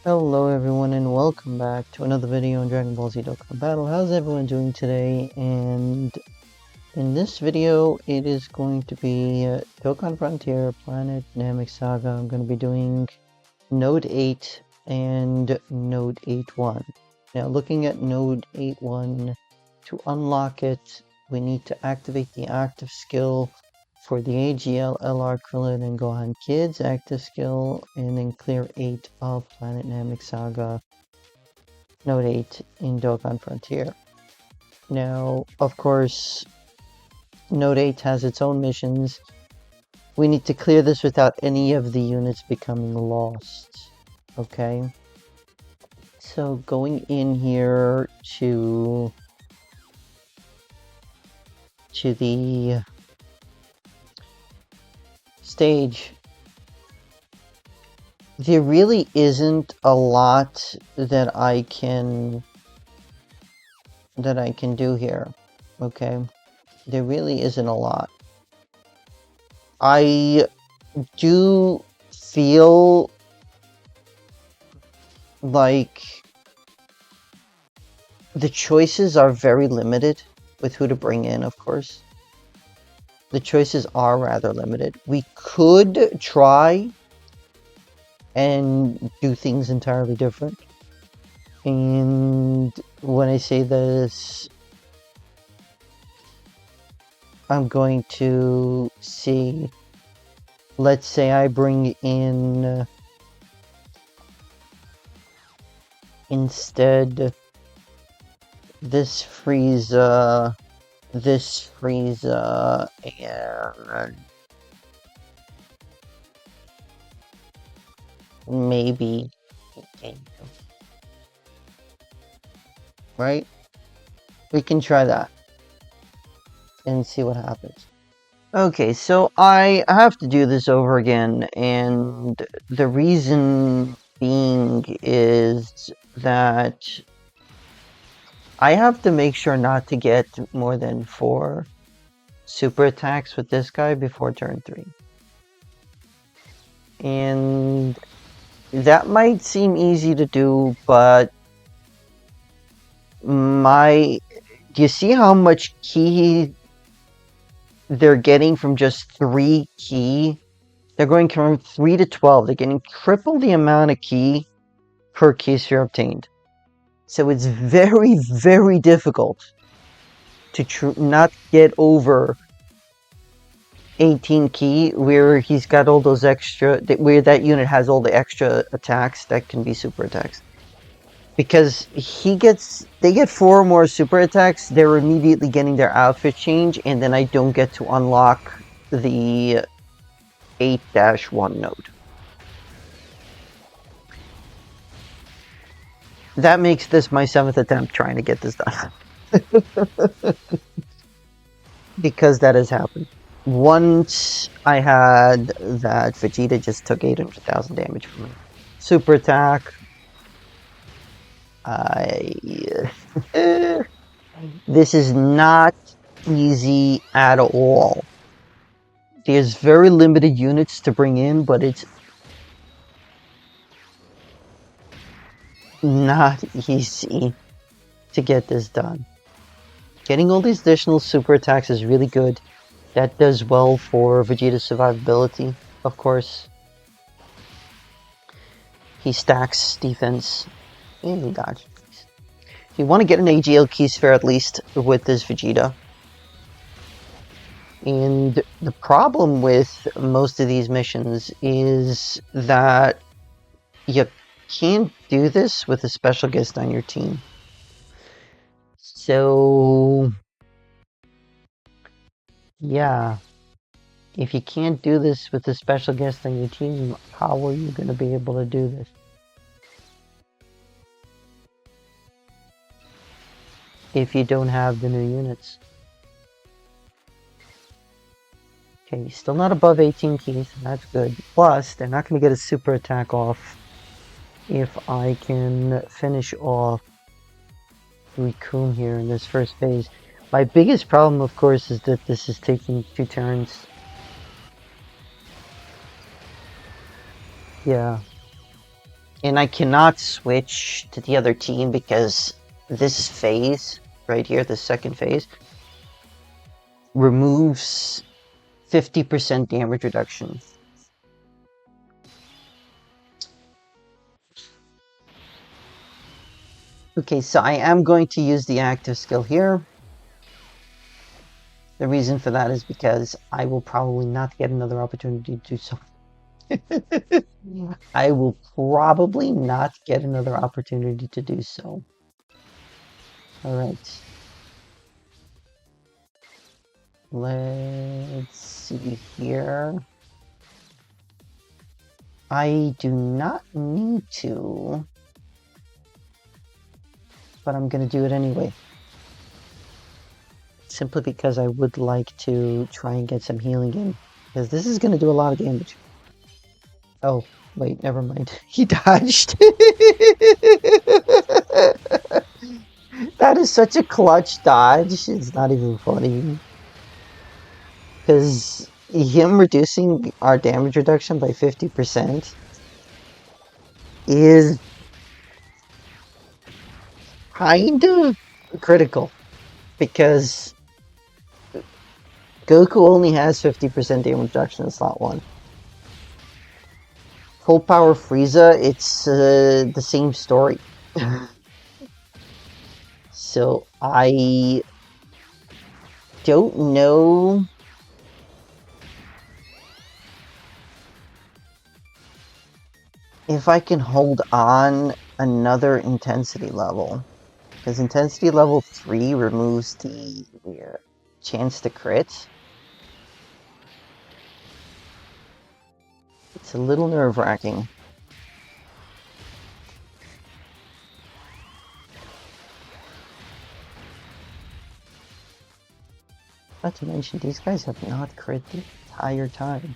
Hello everyone and welcome back to another video on Dragon Ball Z Dokkan Battle. How's everyone doing today? And in this video it is going to be Dokkan Frontier, Planet, Namek Saga. I'm going to be doing Node 8 and Node 8.1. Now looking at Node 8.1, to unlock it we need to activate the active skill for the AGL, LR, Krillin, and Gohan Kids active skill, and then clear 8 of Planet Namek Saga, Node 8 in Dokkan Frontier. Now, of course, Node 8 has its own missions. We need to clear this without any of the units becoming lost. Okay? So, going in here to the stage, there really isn't a lot that I can do here. Okay, there really isn't a lot. I do feel like the choices are very limited with who to bring in, of course. The choices are rather limited. We could try and do things entirely different. And when I say this, I'm going to see, let's say I bring in instead this Frieza, and maybe, right? We can try that and see what happens. Okay, so I have to do this over again, and the reason being is that I have to make sure not to get more than 4 super attacks with this guy before turn 3. And that might seem easy to do, but do you see how much ki they're getting from just 3 ki? They're going from 3 to 12. They're getting triple the amount of ki per ki sphere obtained. So it's very, very difficult to not get over 18 ki, where he's got all those extra, where that unit has all the extra attacks that can be super attacks. Because they get 4 more super attacks, they're immediately getting their outfit change, and then I don't get to unlock the 8-1 node. That makes this my 7th attempt trying to get this done. Because that has happened. Once I had that Vegeta just took 800,000 damage from me. Super attack. This is not easy at all. There's very limited units to bring in, but it's not easy to get this done. Getting all these additional super attacks is really good. That does well for Vegeta's survivability, of course. He stacks defense. And dodge. You want to get an AGL key sphere at least with this Vegeta. And the problem with most of these missions is that you can't do this with a special guest on your team. So yeah, if you can't do this with a special guest on your team, how are you going to be able to do this? If you don't have the new units. Okay, still not above 18 keys, that's good. Plus, they're not going to get a super attack off if I can finish off Recoome here in this first phase. My biggest problem, of course, is that this is taking 2 turns. Yeah. And I cannot switch to the other team because this phase, right here, the second phase, removes 50% damage reduction. Okay, so I am going to use the active skill here. The reason for that is because I will probably not get another opportunity to do so. I will probably not get another opportunity to do so. Alright. Let's see here. I do not need to, but I'm going to do it anyway. Simply because I would like to try and get some healing in. Because this is going to do a lot of damage. Oh, wait, never mind. He dodged. That is such a clutch dodge. It's not even funny. Because him reducing our damage reduction by 50% is kind of critical. Because Goku only has 50% damage reduction in slot 1. Full power Frieza, it's the same story. So I don't know if I can hold on another intensity level. Because intensity level 3 removes the chance to crit. It's a little nerve-wracking. Not to mention, these guys have not crit the entire time.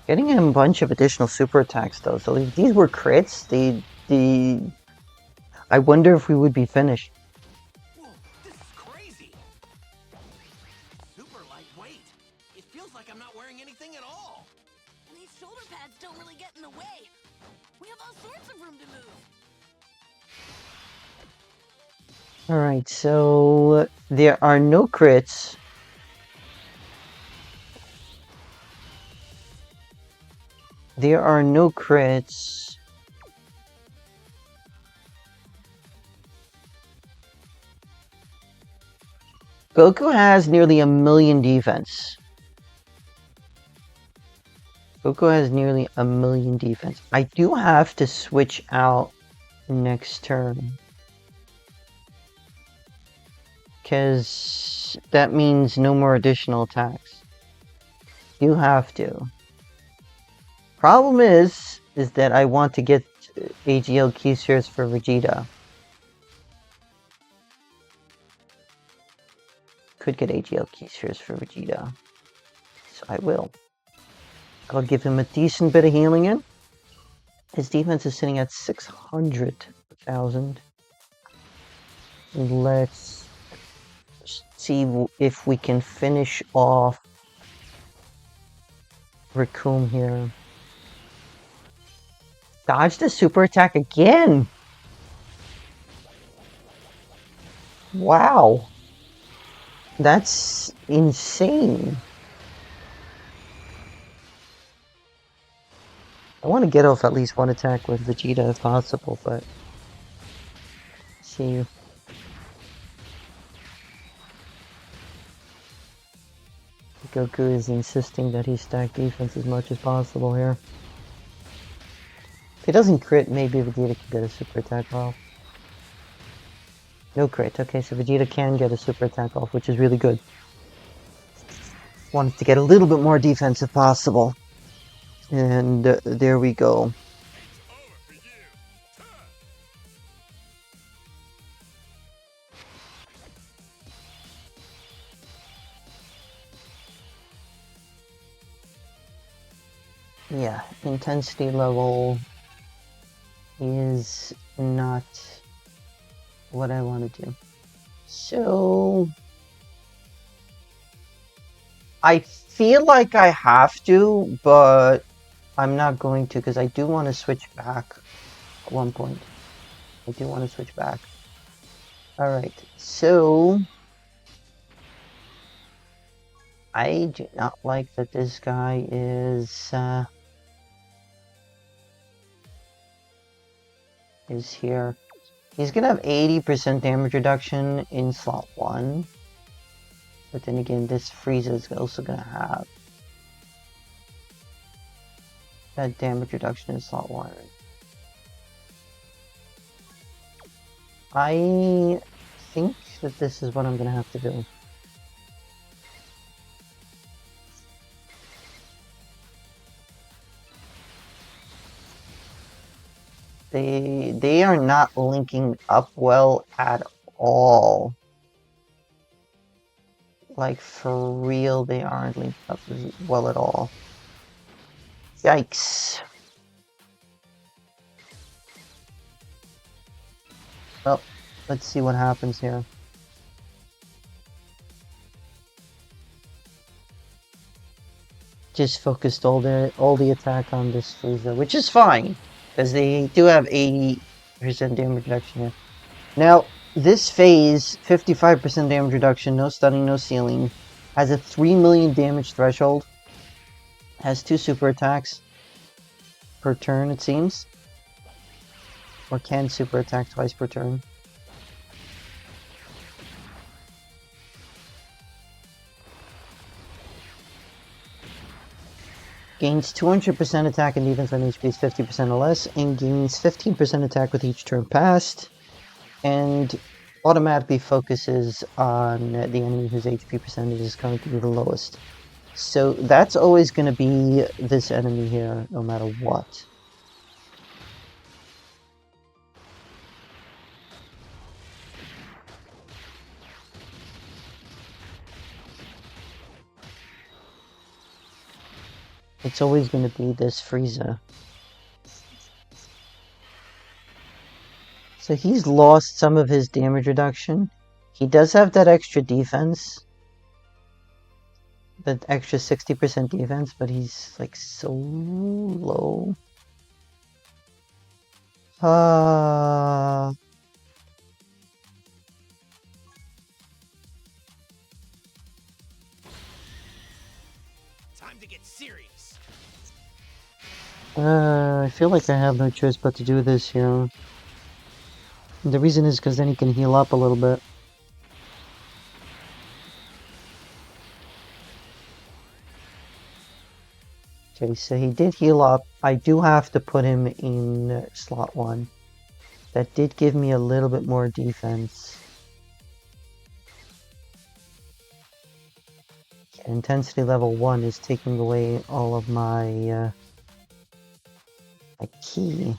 Getting him a bunch of additional super attacks, though. So if these were crits, I wonder if we would be finished. Whoa, this is crazy. Super lightweight. It feels like I'm not wearing anything at all. And these shoulder pads don't really get in the way. We have all sorts of room to move. Alright, so there are no crits. There are no crits. Goku has nearly 1,000,000 defense. Goku has nearly 1,000,000 defense. I do have to switch out next turn. Because that means no more additional attacks. You have to. Problem is that I want to get AGL key shares for Vegeta. Could get AGL key shares for Vegeta. So I will. I'll give him a decent bit of healing in. His defense is sitting at 600,000. Let's see if we can finish off Recoome here. Dodge the super attack again! Wow! That's insane. I want to get off at least one attack with Vegeta if possible, but... Let's see. Goku is insisting that he stack defense as much as possible here. If he doesn't crit, maybe Vegeta can get a super attack off. No crit. Okay, so Vegeta can get a super attack off, which is really good. Wanted to get a little bit more defense if possible. And there we go. Yeah, intensity level is not what I want to do. So I feel like I have to, but I'm not going to because I do want to switch back at one point. I do want to switch back. Alright, so I do not like that this guy is here. He's gonna have 80% damage reduction in slot 1. But then again, this Frieza is also gonna have that damage reduction in slot 1. I think that this is what I'm gonna have to do. They are not linking up well at all. Like, for real, they aren't linked up well at all. Yikes. Well, let's see what happens here. Just focused all the attack on this Frieza, which is fine, because they do have 80% damage reduction here. Now, this phase, 55% damage reduction, no stunning, no sealing, has a 3 million damage threshold, has 2 super attacks per turn, it seems, or can super attack twice per turn. Gains 200% attack and defense when HP is 50% or less, and gains 15% attack with each turn passed, and automatically focuses on the enemy whose HP percentage is going to be the lowest. So that's always going to be this enemy here, no matter what. It's always going to be this Frieza. So he's lost some of his damage reduction. He does have that extra defense. That extra 60% defense, but he's like so low. Time to get serious. I feel like I have no choice but to do this here. The reason is because then he can heal up a little bit. Okay, so he did heal up. I do have to put him in slot 1. That did give me a little bit more defense. Intensity level 1 is taking away all of my key.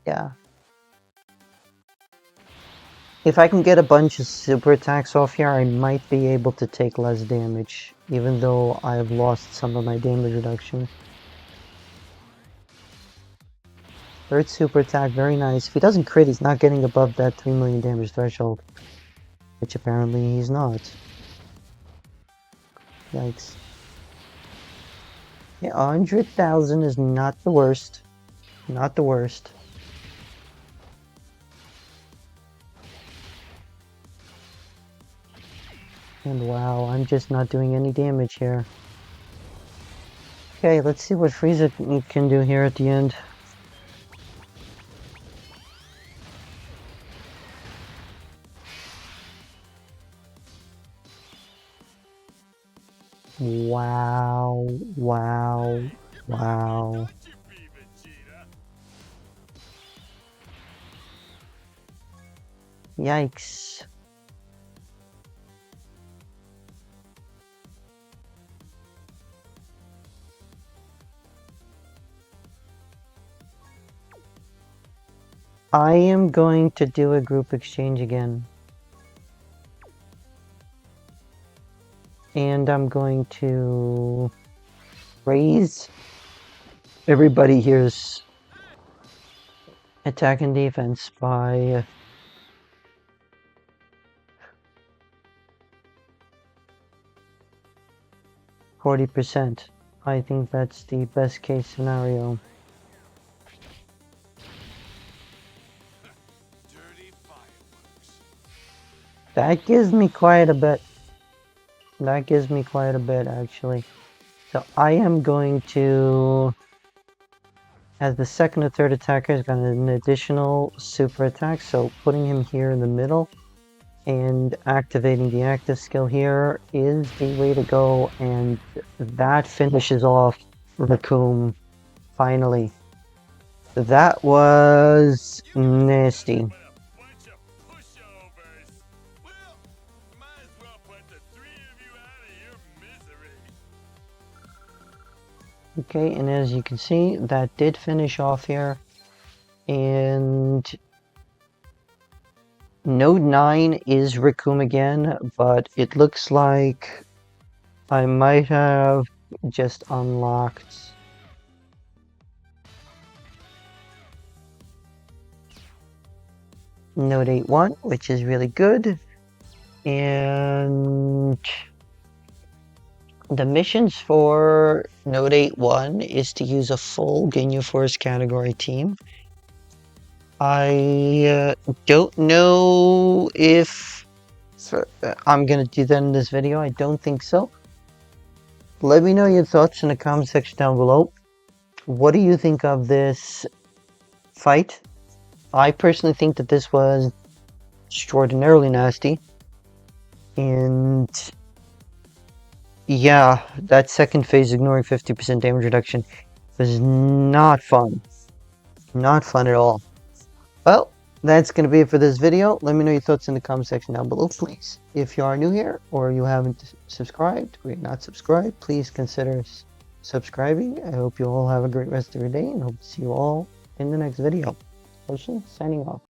Yeah. If I can get a bunch of super attacks off here, I might be able to take less damage, even though I've lost some of my damage reduction. Third super attack, very nice. If he doesn't crit, he's not getting above that 3 million damage threshold, which apparently he's not. Yikes. Yeah, 100,000 is not the worst. Not the worst. And wow, I'm just not doing any damage here. Okay, let's see what Frieza can do here at the end. Wow, wow, wow. Yikes. I am going to do a group exchange again. And I'm going to raise everybody here's attack and defense by 40%. I think that's the best case scenario. Dirty fireworks. That gives me quite a bit. That gives me quite a bit, actually. So I am going to, as the second or third attacker, has got an additional super attack, so putting him here in the middle and activating the active skill here is the way to go, and that finishes off Recoome, finally. That was nasty. But a bunch of pushovers. Well, might as well put the three of you out of your misery. Okay, and as you can see, that did finish off here. And Node 9 is Recoome again, but it looks like I might have just unlocked Node 8.1, which is really good. And the missions for Node 8.1 is to use a full Ginyu Force category team. I don't know if I'm going to do that in this video. I don't think so. Let me know your thoughts in the comment section down below. What do you think of this fight? I personally think that this was extraordinarily nasty. And yeah, that second phase ignoring 50% damage reduction was not fun. Not fun at all. Well, that's going to be it for this video. Let me know your thoughts in the comment section down below, please. If you are new here or you haven't subscribed or you're not subscribed, please consider subscribing. I hope you all have a great rest of your day and hope to see you all in the next video. Ocean, signing off.